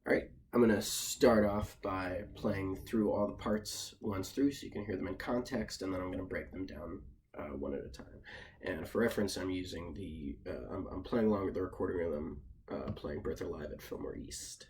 All right, I'm going to start off by playing through all the parts once through so you can hear them in context, and then I'm going to break them down one at a time. And for reference, I'm using I'm playing along with the recording of them playing Bertha live at Fillmore East.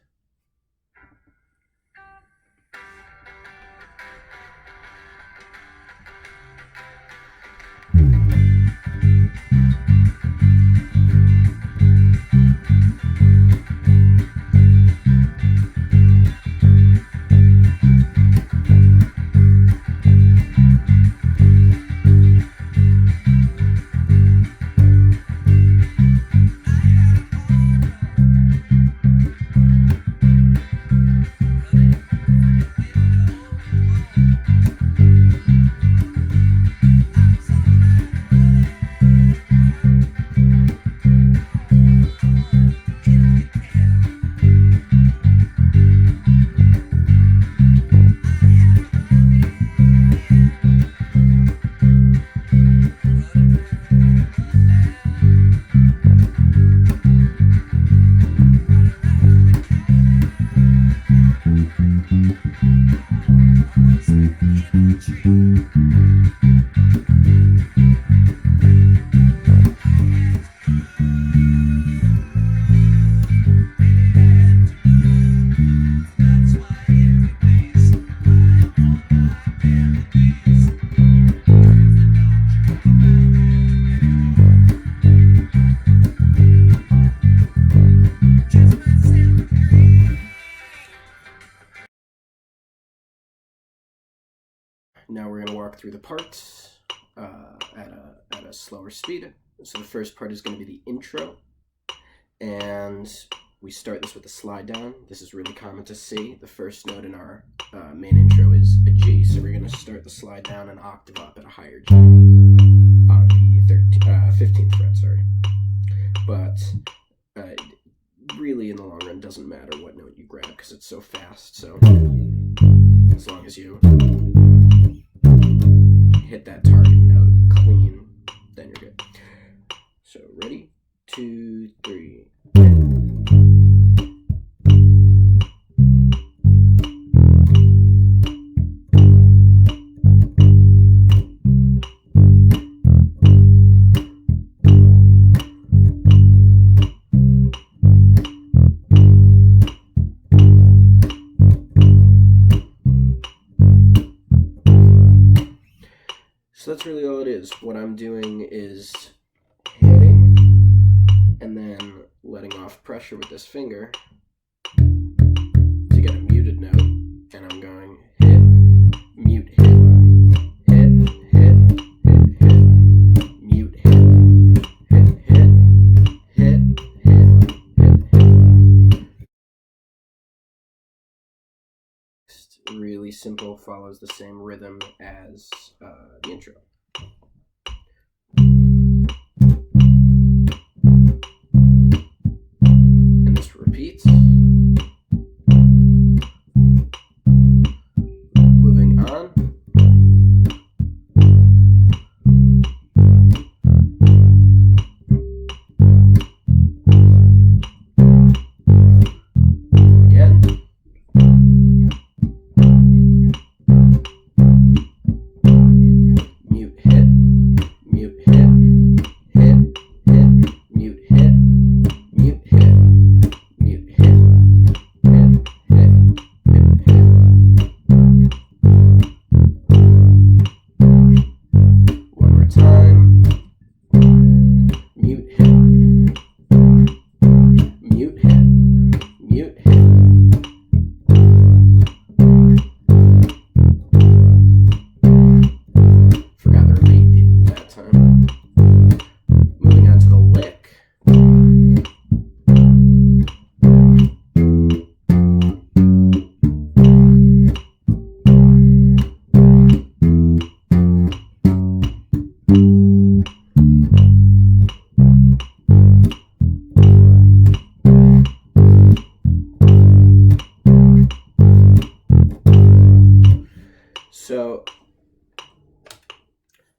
Now we're going to walk through the parts at a slower speed. So the first part is going to be the intro, and we start this with a slide down. This is really common to see. The first note in our main intro is a G, so we're going to start the slide down an octave up at a higher G on the 15th fret, sorry. But really in the long run doesn't matter what note you grab because it's so fast, so as long as you hit that target note clean, then you're good. So ready? 2, 3. So that's really all it is. What I'm doing is hitting and then letting off pressure with this finger to get a muted note, and I'm going hit, mute, hit, hit, hit, hit, hit, mute, hit, hit, hit, hit, hit, hit, hit. Really simple, follows the same rhythm as the intro. And this repeats. Moving on. So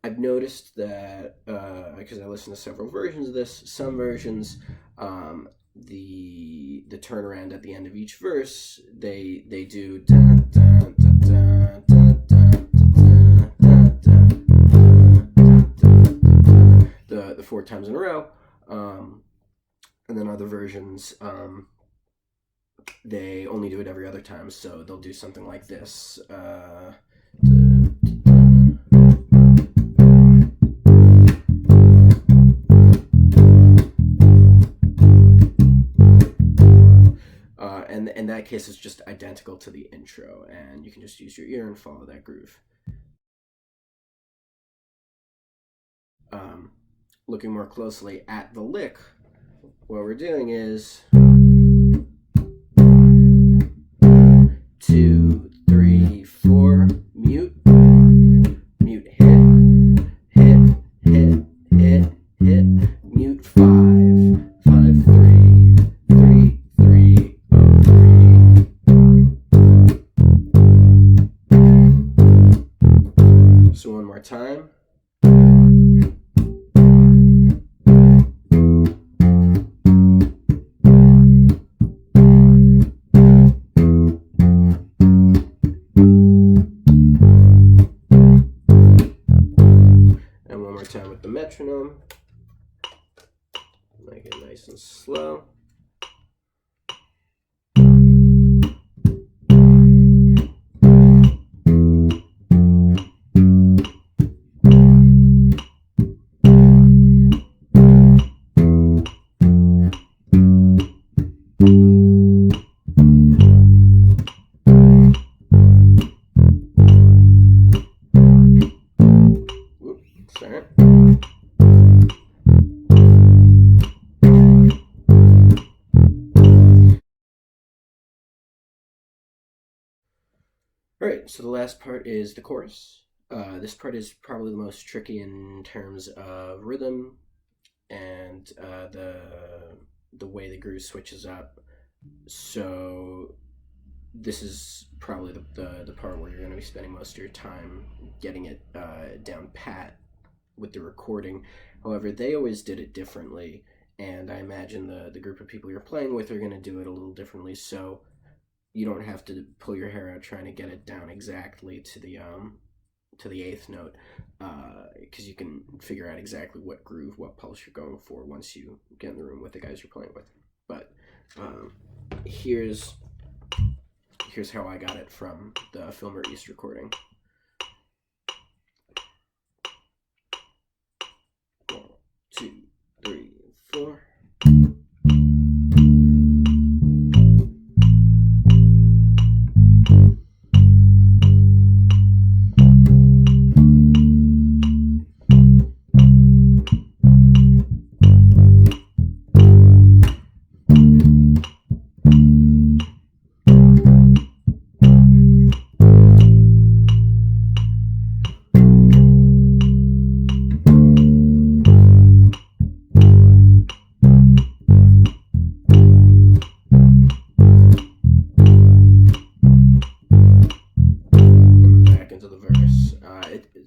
I've noticed that, because I listened to several versions of this, some versions the turnaround at the end of each verse, they do dun, dun, dun, dun, dun, dun, dun, dun, dun, the 4 times in a row, and then other versions they only do it every other time, so they'll do something like this. And in that case, it's just identical to the intro, and you can just use your ear and follow that groove. Looking more closely at the lick, what we're doing is 2, 3, 4, mute, mute, hit, hit, hit, hit, hit, mute, 5, 5, 3, 3, 3, 3. So one more time. Time with the metronome, make it nice and slow. Sorry. Alright, so the last part is the chorus. This part is probably the most tricky in terms of rhythm and the way the groove switches up. So this is probably the part where you're going to be spending most of your time getting it down pat with the recording. However, they always did it differently, and I imagine the group of people you're playing with are going to do it a little differently, so you don't have to pull your hair out trying to get it down exactly to the 8th note, because you can figure out exactly what groove, what pulse you're going for once you get in the room with the guys you're playing with. But here's how I got it from the Filmer East recording. 1, 2, 3, 4.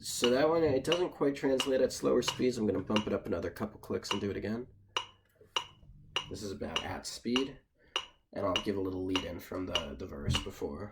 So that one, it doesn't quite translate at slower speeds. I'm going to bump it up another couple clicks and do it again. This is about at speed, and I'll give a little lead in from the verse before.